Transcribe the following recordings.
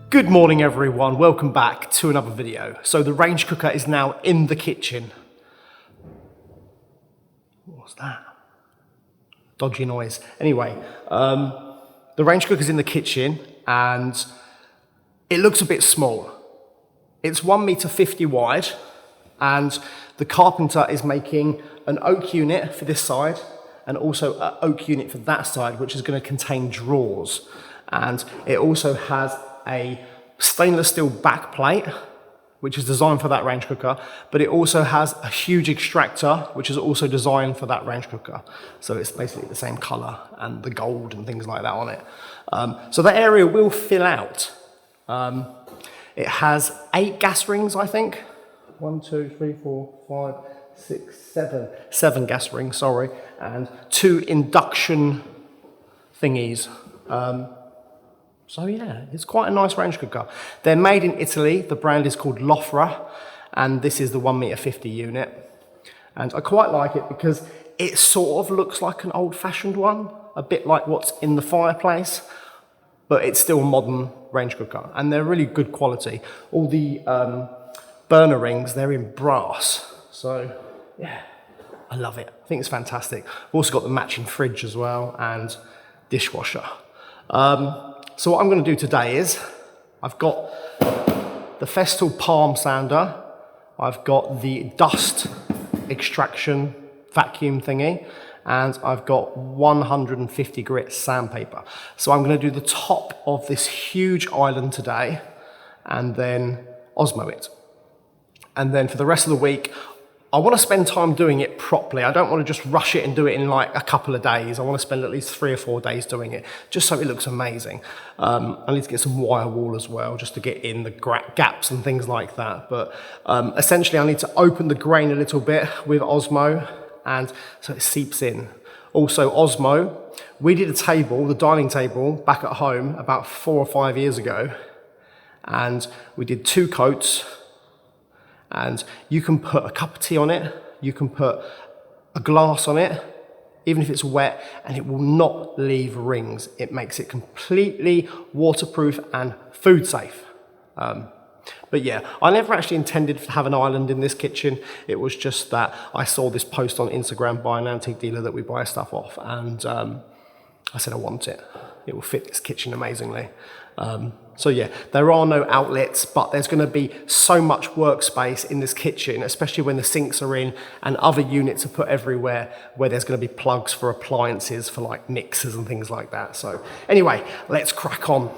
Good morning everyone, welcome back to another video. So the range cooker is now in the kitchen. What's that? Dodgy noise. Anyway, the range cooker's in the kitchen and it looks a bit small. It's 1.50 m wide and the carpenter is making an oak unit for this side and also an oak unit for that side, which is going to contain drawers. And it also has a stainless steel back plate, which is designed for that range cooker, but it also has a huge extractor, which is also designed for that range cooker. So it's basically the same color and the gold and things like that on it. So that area will fill out. It has 8 gas rings, I think. 1, 2, 3, 4, 5, 6, 7. 7 gas rings, sorry, and 2 induction thingies. So yeah, it's quite a nice range cooker. They're made in Italy. The brand is called Lofra, and this is the 1.50 m unit. And I quite like it because it sort of looks like an old-fashioned one, a bit like what's in the fireplace, but it's still a modern range cooker, and they're really good quality. All the burner rings, they're in brass. So yeah, I love it. I think it's fantastic. I've also got the matching fridge as well and dishwasher. So what I'm going to do today is, I've got the Festool palm sander, I've got the dust extraction vacuum thingy, and I've got 150 grit sandpaper. So I'm going to do the top of this huge island today, and then Osmo it. And then for the rest of the week, I want to spend time doing it properly. I don't want to just rush it and do it in like a couple of days. I want to spend at least 3 or 4 days doing it, just so it looks amazing. I need to get some wire wool as well, just to get in the gaps and things like that. But essentially I need to open the grain a little bit with Osmo, and so it seeps in. Also Osmo, we did a table, the dining table, back at home about 4 or 5 years ago, and we did 2 coats. And you can put a cup of tea on it, you can put a glass on it, even if it's wet, and it will not leave rings. It makes it completely waterproof and food safe. But yeah, I never actually intended to have an island in this kitchen. It was just that I saw this post on Instagram by an antique dealer that we buy stuff off, and I said I want it. It will fit this kitchen amazingly. So yeah, there are no outlets, but there's going to be so much workspace in this kitchen, especially when the sinks are in and other units are put everywhere, where there's going to be plugs for appliances, for like mixers and things like that. So anyway, let's crack on.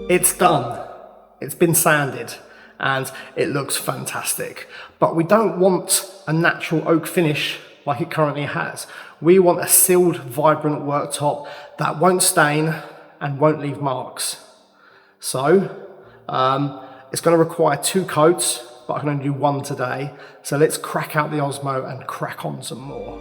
It's done. It's been sanded and it looks fantastic. But we don't want a natural oak finish like it currently has. We want a sealed, vibrant worktop that won't stain and won't leave marks. So it's going to require 2 coats, but I can only do 1 today. So let's crack out the Osmo and crack on some more.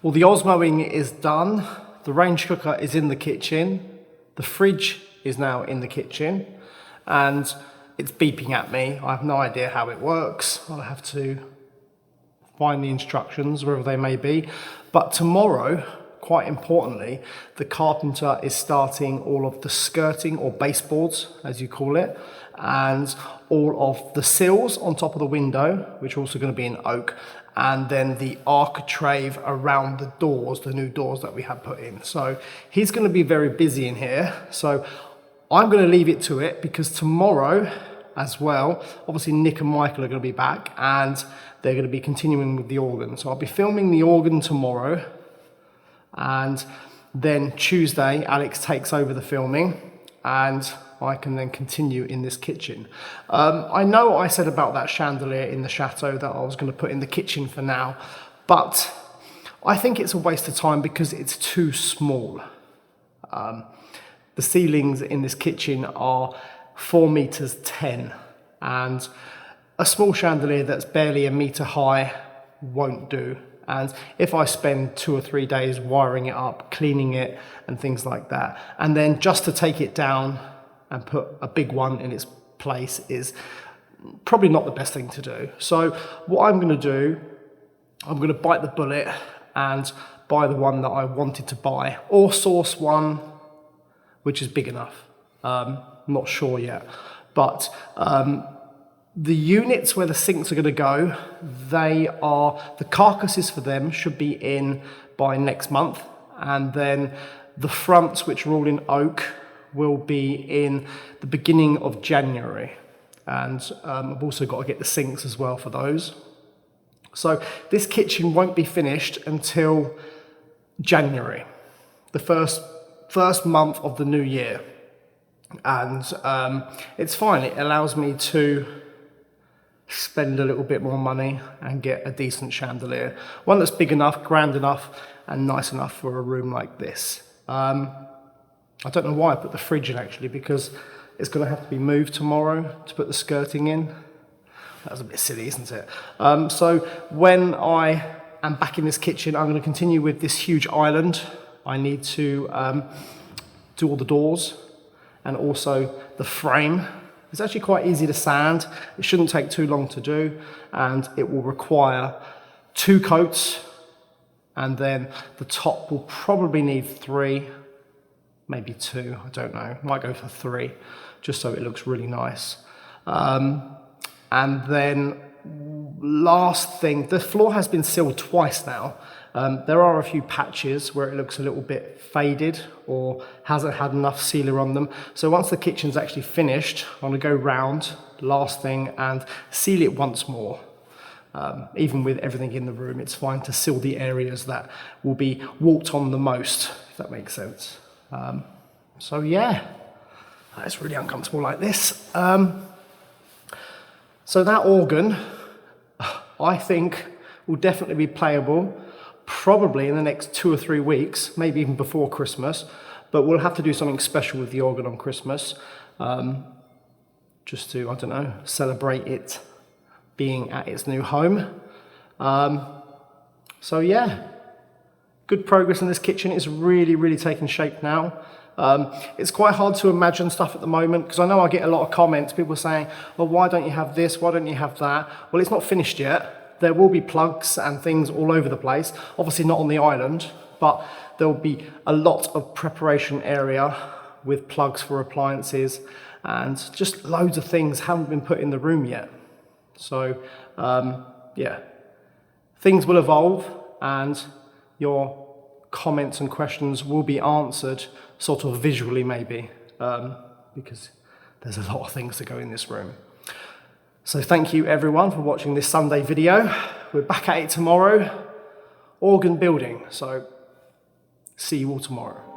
Well, the Osmoing is done. The range cooker is in the kitchen. The fridge is now in the kitchen and it's beeping at me. I have no idea how it works. I'll have to find the instructions, wherever they may be. But tomorrow, quite importantly, the carpenter is starting all of the skirting or baseboards, as you call it, and all of the sills on top of the window, which are also going to be in oak, and then the architrave around the doors, the new doors that we had put in. So he's going to be very busy in here. So I'm going to leave it to it because tomorrow as well, obviously Nick and Michael are going to be back and they're going to be continuing with the organ. So I'll be filming the organ tomorrow, and then Tuesday Alex takes over the filming and I can then continue in this kitchen. I know I said about that chandelier in the chateau that I was going to put in the kitchen for now, but I think it's a waste of time because it's too small. The ceilings in this kitchen are 4 meters 10, and a small chandelier that's barely a meter high won't do. And if I spend 2 or 3 days wiring it up, cleaning it and things like that, and then just to take it down and put a big one in its place is probably not the best thing to do. So what I'm going to do, I'm going to bite the bullet and buy the one that I wanted to buy, or source one which is big enough. Not sure yet, but the units where the sinks are going to go, the carcasses for them should be in by next month, and then the fronts, which are all in oak, will be in the beginning of January. And I've also got to get the sinks as well for those. So this kitchen won't be finished until January, the first month of the new year. And it's fine. It allows me to spend a little bit more money and get a decent chandelier. One that's big enough, grand enough, and nice enough for a room like this. I don't know why I put the fridge in actually, because it's going to have to be moved tomorrow to put the skirting in. That was a bit silly, isn't it? So when I am back in this kitchen, I'm going to continue with this huge island. I need to do all the doors and also the frame. It's actually quite easy to sand. It shouldn't take too long to do, and it will require 2 coats, and then the top will probably need 3, maybe 2, I don't know. Might go for 3, just so it looks really nice. And then last thing, the floor has been sealed twice now. There are a few patches where it looks a little bit faded or hasn't had enough sealer on them. So once the kitchen's actually finished, I'm gonna go round, last thing, and seal it once more. Even with everything in the room, it's fine to seal the areas that will be walked on the most, if that makes sense. So yeah, it's really uncomfortable like this. So that organ, I think, will definitely be playable, probably in the next 2 or 3 weeks, maybe even before Christmas, but we'll have to do something special with the organ on Christmas, just to, I don't know, celebrate it being at its new home. So yeah, good progress in this kitchen. It's really, really taking shape now. It's quite hard to imagine stuff at the moment, because I know I get a lot of comments, people saying, well, why don't you have this, why don't you have that? Well, it's not finished yet. There will be plugs and things all over the place, obviously not on the island, but there will be a lot of preparation area with plugs for appliances, and just loads of things haven't been put in the room yet. So yeah, things will evolve, and your comments and questions will be answered sort of visually maybe, because there's a lot of things that go in this room. So thank you everyone for watching this Sunday video. We're back at it tomorrow, organ building, so see you all tomorrow.